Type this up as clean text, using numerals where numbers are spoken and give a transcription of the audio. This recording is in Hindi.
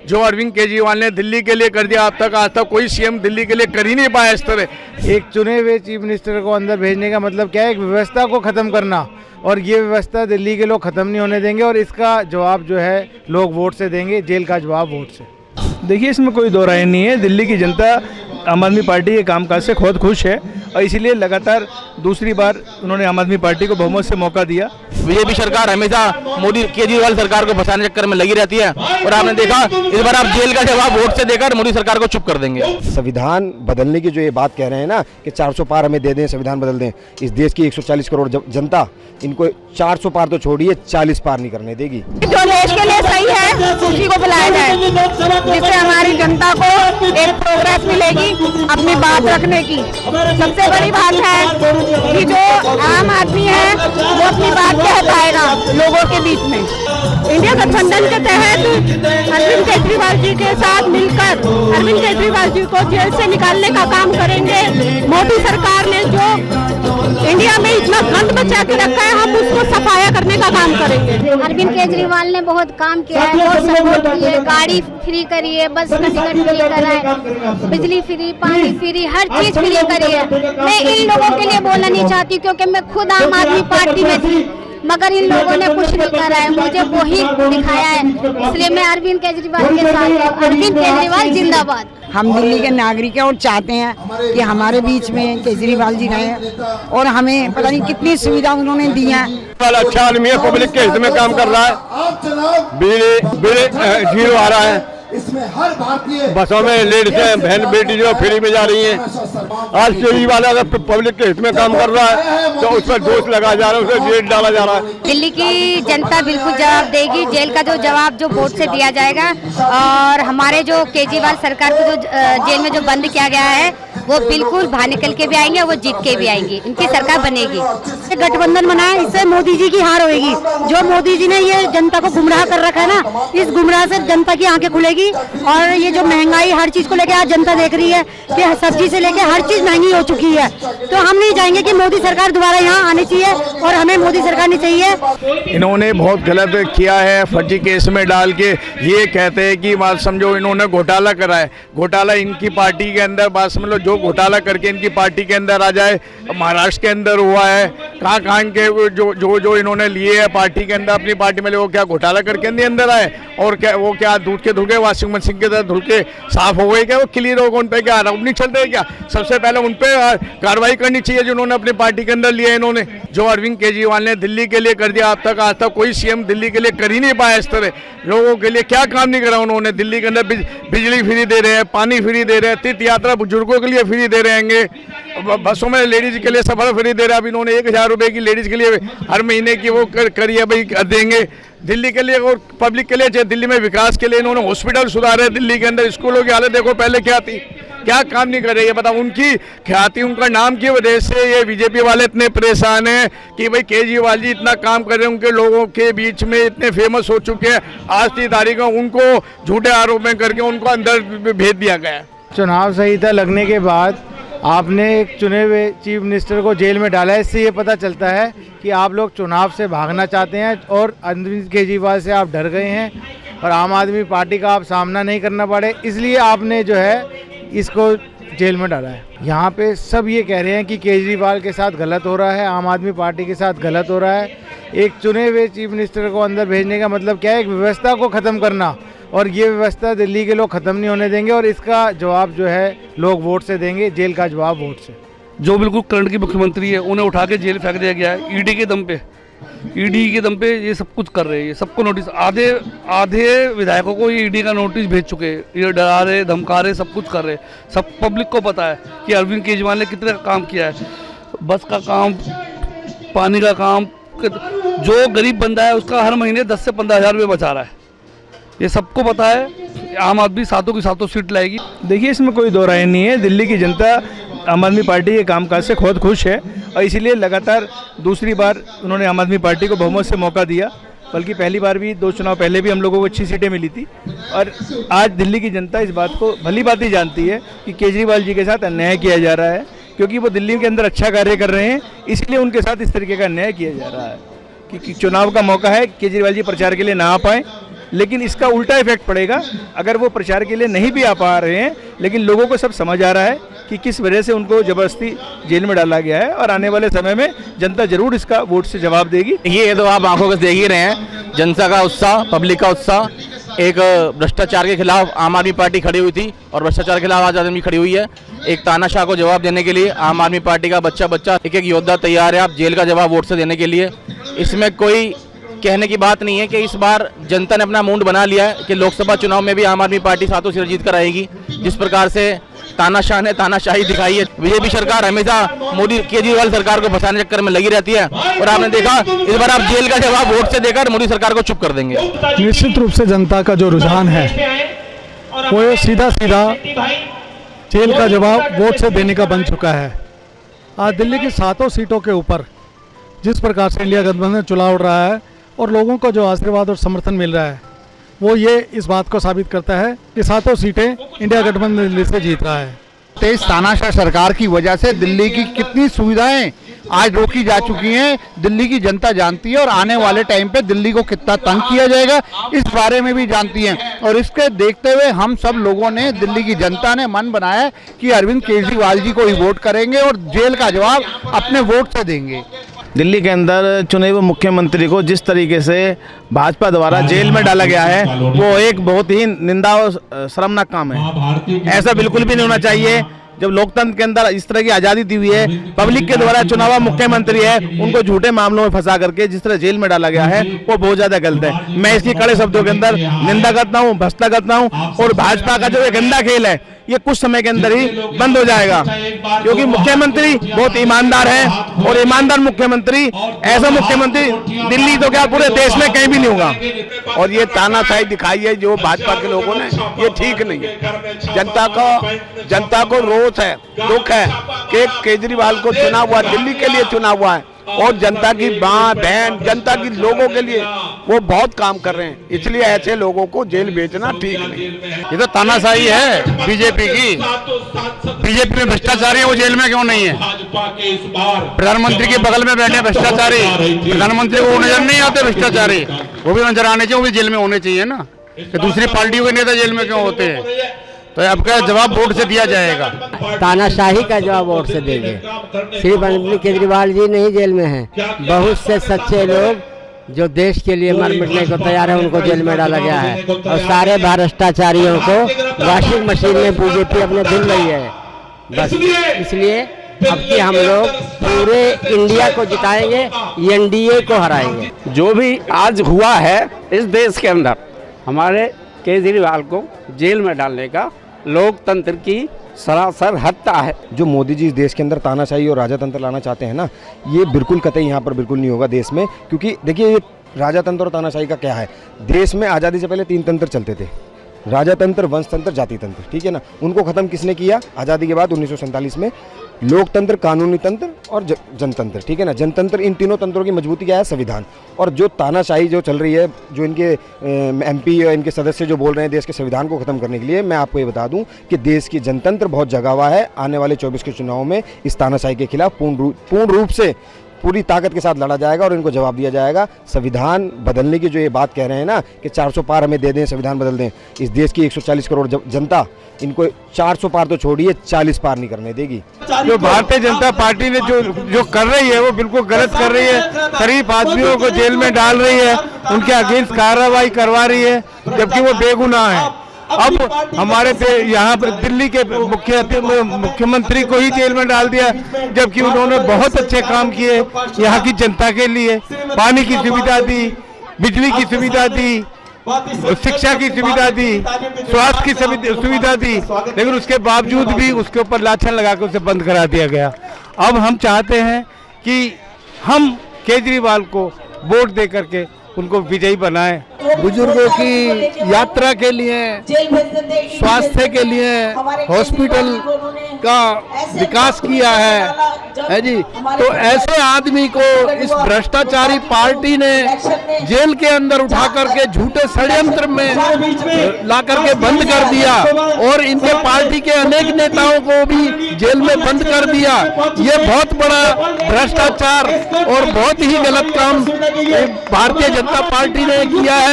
जो अरविंद केजरीवाल ने दिल्ली के लिए कर दिया आज तक कोई सीएम दिल्ली के लिए कर ही नहीं पाया इस तरह। एक चुने हुए चीफ मिनिस्टर को अंदर भेजने का मतलब क्या है? एक व्यवस्था को ख़त्म करना, और ये व्यवस्था दिल्ली के लोग ख़त्म नहीं होने देंगे और इसका जवाब जो है लोग वोट से देंगे, जेल का जवाब वोट से। देखिए, इसमें कोई दो राय नहीं है। दिल्ली की जनता आम आदमी पार्टी के कामकाज से बहुत खुश है और इसीलिए लगातार दूसरी बार उन्होंने आम आदमी पार्टी को बहुमत से मौका दिया। बीजेपी सरकार हमेशा मोदी केजरीवाल सरकार को फंसाने चक्कर में लगी रहती है और आपने देखा इस बार आप जेल का जवाब वोट से देकर मोदी सरकार को चुप कर देंगे। संविधान बदलने की जो ये बात कह रहे हैं ना कि 400 पार हमें दे दें, संविधान बदल दें, इस देश की 140 करोड़ जनता इनको 400 पार तो छोड़िए 40 पार नहीं करने देगी। जो देश के लिए सही है उसी को बुलाया जाए, जिससे हमारी जनता को एक प्रोग्रेस मिलेगी अपनी बात रखने की। सबसे बड़ी बात है कि जो आम आदमी है वो अपनी बात कह पाएगा लोगों के बीच में। इंडिया गठबंधन के तहत अरविंद केजरीवाल जी के साथ मिलकर अरविंद केजरीवाल जी को जेल से निकालने का काम करेंगे। मोदी सरकार ने जो इंडिया में इतना गंद बचा के रखा है, हम उसको सफाया करने का काम करेंगे। अरविंद केजरीवाल ने बहुत काम किया है, बहुत सपोर्ट किया है, गाड़ी फ्री करी है, बस का टिकट फ्री करा है, बिजली फ्री, पानी फ्री, हर चीज फ्री करी है। मैं इन लोगों के लिए बोलना नहीं चाहती क्योंकि मैं खुद आम आदमी पार्टी में थी, मगर इन लोगों ने कुछ नहीं करा है, मुझे वो ही दिखाया है। इसलिए मैं अरविंद केजरीवाल के साथ हूँ। अरविंद केजरीवाल जिंदाबाद। हम दिल्ली के नागरिक हैं और चाहते हैं कि हमारे बीच में केजरीवाल जी रहें और हमें पता नहीं कितनी सुविधा उन्होंने दी है। अच्छा आदमी है, पब्लिक के हित में काम कर रहा है, बिल जीरो आ रहा है, बसों में लेडीज बहन बेटी जो फ्री में जा रही हैं। आज केजरीवाल अगर पब्लिक के हित में काम कर रहा है तो उस पर दोष लगाया जा रहा है, उसे जेल डाला जा रहा है। दिल्ली की जनता बिल्कुल जवाब देगी, जेल का जो जवाब जो वोट से दिया जाएगा। और हमारे जो केजरीवाल सरकार को जो जेल में जो बंद किया गया है वो बिल्कुल बाहर निकल के भी आएंगे और वो जीत के भी आएंगी, इनकी सरकार बनेगी। गठबंधन बना है, इससे मोदी जी की हार होगी। जो मोदी जी ने ये जनता को गुमराह कर रखा है ना, इस गुमराह से जनता की आंखें खुलेगी। और ये जो महंगाई हर चीज को लेके आज जनता देख रही है कि सब्जी से लेके हर चीज महंगी हो चुकी है, तो हम नहीं चाहेंगे कि मोदी सरकार दोबारा यहाँ आनी चाहिए और हमें मोदी सरकार नहीं चाहिए। इन्होंने बहुत गलत किया है, फर्जी केस में डाल के ये कहते हैं कि बात समझो इन्होंने घोटाला करा है। घोटाला इनकी पार्टी के अंदर, बात समझ लो, जो घोटाला करके इनकी पार्टी के अंदर आ जाए, महाराष्ट्र के अंदर हुआ है, कहाँ के जो इन्होंने लिए है पार्टी के अंदर, अपनी पार्टी में वो क्या घोटाला करके नहीं अंदर आए? और क्या वो क्या दूध के धुल के वाशिंग मशीन के तरह धुल के साफ हो गए क्या? वो क्लियर हो गए? उन पे क्या आरोप नहीं चल रहे क्या? सबसे पहले उन पे कार्रवाई करनी चाहिए जिन्होंने अपनी पार्टी के अंदर लिया। इन्होंने जो अरविंद केजरीवाल ने दिल्ली के लिए कर दिया आज तक कोई सीएम दिल्ली के लिए कर ही नहीं पाया इस तरह। लोगों के लिए क्या काम नहीं करा उन्होंने? दिल्ली के अंदर बिजली फ्री दे रहे हैं, पानी फ्री दे रहे हैं, तीर्थ यात्रा बुजुर्गों के लिए फ्री दे रहेंगे, बसों में लेडीज के लिए सफर फ्री दे रहे हैं। अब इन्होंने 1000 रुपये की लेडीज के लिए हर महीने की वो करी है, भाई देंगे दिल्ली के लिए और पब्लिक के लिए। चाहे दिल्ली में विकास के लिए इन्होंने हॉस्पिटल सुधारे, दिल्ली के अंदर स्कूलों की हालत देखो पहले क्या थी, क्या काम नहीं कर रही है बताओ। उनकी ख्याति, उनका नाम की वजह से ये बीजेपी वाले इतने परेशान हैं कि भाई केजरीवाल जी इतना काम कर रहे हैं, उनके लोगों के बीच में इतने फेमस हो चुके हैं। आज की तारीख में उनको झूठे आरोप में करके उनको अंदर भेज दिया गया। चुनाव संहिता लगने के बाद आपने एक चुने हुए चीफ मिनिस्टर को जेल में डाला है। इससे ये पता चलता है कि आप लोग चुनाव से भागना चाहते हैं और अरविंद केजरीवाल से आप डर गए हैं और आम आदमी पार्टी का आप सामना नहीं करना पड़े, इसलिए आपने जो है इसको जेल में डाला है। यहाँ पे सब ये कह रहे हैं कि केजरीवाल के साथ गलत हो रहा है, आम आदमी पार्टी के साथ गलत हो रहा है। एक चुने हुए चीफ मिनिस्टर को अंदर भेजने का मतलब क्या है? एक व्यवस्था को ख़त्म करना, और ये व्यवस्था दिल्ली के लोग ख़त्म नहीं होने देंगे और इसका जवाब जो है लोग वोट से देंगे, जेल का जवाब वोट से। जो बिल्कुल करंट की मुख्यमंत्री है उन्हें उठा के जेल फेंक दिया गया है ईडी के दम पे ये सब कुछ कर रहे हैं। ये सबको नोटिस, आधे विधायकों को ये ईडी का नोटिस भेज चुके हैं। ये डरा रहे, धमका रहे, सब कुछ कर रहे हैं। सब पब्लिक को पता है कि अरविंद केजरीवाल ने कितने काम किया है, बस का काम, पानी का काम। जो गरीब बंदा है उसका हर महीने 10 से 15 हज़ार रुपये बचा रहा है, ये सबको पता है। आम आदमी सातों की सातों सीट लाएगी। देखिए, इसमें कोई दो राय नहीं है। दिल्ली की जनता आम आदमी पार्टी के कामकाज से बहुत खुश है और इसीलिए लगातार दूसरी बार उन्होंने आम आदमी पार्टी को बहुमत से मौका दिया। बल्कि पहली बार भी 2 चुनाव पहले भी हम लोगों को अच्छी सीटें मिली थी। और आज दिल्ली की जनता इस बात को भली बात ही जानती है कि केजरीवाल जी के साथ अन्याय किया जा रहा है, क्योंकि वो दिल्ली के अंदर अच्छा कार्य कर रहे हैं, इसलिए उनके साथ इस तरीके का अन्याय किया जा रहा है। कि चुनाव का मौका है, केजरीवाल जी प्रचार के लिए ना आ पाएँ लेकिन इसका उल्टा इफेक्ट पड़ेगा अगर वो प्रचार के लिए नहीं भी आ पा रहे हैं, लेकिन लोगों को सब समझ आ रहा है कि किस वजह से उनको ज़बरदस्ती जेल में डाला गया है, और आने वाले समय में जनता जरूर इसका वोट से जवाब देगी। ये तो आप आंखों से देख ही रहे हैं, जनता का उत्साह, पब्लिक का उत्साह। एक भ्रष्टाचार के खिलाफ आम आदमी पार्टी खड़ी हुई थी और भ्रष्टाचार के खिलाफ आज आदमी खड़ी हुई है। एक तानाशाह को जवाब देने के लिए आम आदमी पार्टी का बच्चा बच्चा एक एक योद्धा तैयार है आप जेल का जवाब वोट से देने के लिए। इसमें कोई कहने की बात नहीं है कि इस बार जनता ने अपना मूड बना लिया है कि लोकसभा चुनाव में भी आम आदमी पार्टी सातों सीट जीत कर आएगी। जिस प्रकार से तानाशाह ने तानाशाही दिखाई है, बीजेपी सरकार हमेशा मोदी केजरीवाल सरकार को फंसाने चक्कर में लगी रहती है, और आपने देखा इस बार आप जेल का जवाब वोट से देकर मोदी सरकार को चुप कर देंगे। निश्चित रूप से जनता का जो रुझान है वो सीधा सीधा जेल का जवाब वोट से देने का बन चुका है। आज दिल्ली की 7 सीटों के ऊपर जिस प्रकार से इंडिया गठबंधन चुनाव उड़ रहा है और लोगों को जो आशीर्वाद और समर्थन मिल रहा है, वो ये इस बात को साबित करता है कि 7 सीटें इंडिया गठबंधन दिल्ली से जीत रहा है। तेज तानाशाह सरकार की वजह से दिल्ली की कितनी सुविधाएं आज रोकी जा चुकी हैं, दिल्ली की जनता जानती है, और आने वाले टाइम पे दिल्ली को कितना तंग किया जाएगा इस बारे में भी जानती हैं। और इसके देखते हुए हम सब लोगों ने, दिल्ली की जनता ने मन बनाया है कि अरविंद केजरीवाल जी को ही वोट करेंगे और जेल का जवाब अपने वोट से देंगे। दिल्ली के अंदर चुने हुए मुख्यमंत्री को जिस तरीके से भाजपा द्वारा जेल में डाला गया है, वो एक बहुत ही निंदा और शर्मनाक काम है। ऐसा बिल्कुल भी नहीं होना चाहिए। जब लोकतंत्र के अंदर इस तरह की आज़ादी दी हुई है, पब्लिक के द्वारा चुना हुआ मुख्यमंत्री है, उनको झूठे मामलों में फंसा करके जिस तरह जेल में डाला गया है, वो बहुत ज़्यादा गलत है। मैं इसकी कड़े शब्दों के अंदर निंदा करता हूँ, भत्सना करता हूँ, और भाजपा का जो ये गंदा खेल है ये कुछ समय के अंदर ही बंद हो जाएगा, क्योंकि मुख्यमंत्री बहुत ईमानदार है, और ईमानदार मुख्यमंत्री, ऐसा मुख्यमंत्री दिल्ली तो क्या पूरे देश में कहीं भी नहीं होगा। और ये तानाशाही दिखाई है जो भाजपा के लोगों ने, ये ठीक नहीं है। जनता को रोष है, दुख है कि केजरीवाल को चुना हुआ, दिल्ली के लिए चुना हुआ है, और जनता की माँ बहन, जनता की लोगों के लिए वो बहुत काम कर रहे हैं, इसलिए ऐसे लोगों को जेल भेजना ठीक नहीं। ये तो तानाशाही है बीजेपी की। बीजेपी में भ्रष्टाचारी है, वो जेल में क्यों नहीं है? प्रधानमंत्री के बगल में बैठे भ्रष्टाचारी, प्रधानमंत्री को नजर नहीं आते भ्रष्टाचारी, वो भी नजर आने चाहिए, वो भी जेल में होने चाहिए ना। कि दूसरी पार्टियों के नेता जेल में क्यों होते हैं? तो आपका जवाब वोट से दिया जाएगा। तानाशाही का जवाब वोट से देंगे। सिर्फ अरविंद केजरीवाल जी नहीं जेल में हैं, बहुत से सच्चे लोग जो देश के लिए मर मिटने को तैयार है, उनको जेल में डाला गया है, और सारे भ्रष्टाचारियों को वॉशिंग मशीन में बीजेपी अपने धुल रही है। बस इसलिए अब कि हम लोग पूरे इंडिया को जिताएंगे, एनडीए को हराएंगे। जो भी आज हुआ है इस देश के अंदर, हमारे केजरीवाल को जेल में डालने का लोकतंत्र की सरासर हत्या है। जो मोदी जी इस देश के अंदर तानाशाही और राजातंत्र लाना चाहते हैं ना, ये बिल्कुल कतई यहाँ पर बिल्कुल नहीं होगा देश में। क्योंकि देखिए, ये राजातंत्र और तानाशाही का क्या है, देश में आज़ादी से पहले 3 तंत्र चलते थे, राजातंत्र, वंशतंत्र, जाति तंत्र, ठीक है ना। उनको ख़त्म किसने किया आज़ादी के बाद 1947 में? लोकतंत्र, कानूनी तंत्र और जनतंत्र, ठीक है ना। जनतंत्र, इन तीनों तंत्रों की मजबूती क्या है? संविधान। और जो तानाशाही जो चल रही है, जो इनके एमपी और इनके सदस्य जो बोल रहे हैं देश के संविधान को ख़त्म करने के लिए, मैं आपको ये बता दूं कि देश की जनतंत्र बहुत जगा हुआ है। आने वाले 24 के चुनाव में इस तानाशाही के खिलाफ पूर्ण रूप से पूरी ताकत के साथ लड़ा जाएगा और इनको जवाब दिया जाएगा। संविधान बदलने की जो ये बात कह रहे हैं ना कि 400 पार हमें दे दें, संविधान बदल दें, इस देश की 140 करोड़ जनता इनको 400 पार तो छोड़िए 40 पार नहीं करने देगी। जो भारतीय जनता पार्टी ने जो कर रही है वो बिल्कुल गलत कर रही है। शरीफ आदमियों को जेल में डाल रही है, उनके अगेंस्ट कार्रवाई करवा रही है, जबकि वो बेगुनाह है। अब हमारे यहाँ पर दिल्ली के मुख्यमंत्री को ही जेल में डाल दिया, जबकि उन्होंने बहुत अच्छे काम किए यहाँ की जनता के लिए। पानी की सुविधा दी, बिजली की सुविधा दी, शिक्षा की सुविधा दी, स्वास्थ्य की सुविधा दी, लेकिन उसके बावजूद भी उसके ऊपर लाछन लगा कर उसे बंद करा दिया गया। अब हम चाहते हैं कि हम केजरीवाल को वोट दे करके उनको विजयी बनाएं। बुजुर्गों की यात्रा के लिए, स्वास्थ्य के लिए, हॉस्पिटल का विकास किया है जी। तो ऐसे आदमी को इस भ्रष्टाचारी पार्टी ने जेल के अंदर उठा करके झूठे षड्यंत्र में ला करके बंद कर दिया, और इनके पार्टी के अनेक नेताओं को भी जेल में बंद कर दिया। ये बहुत बड़ा भ्रष्टाचार और बहुत ही गलत काम भारतीय जनता पार्टी ने किया है।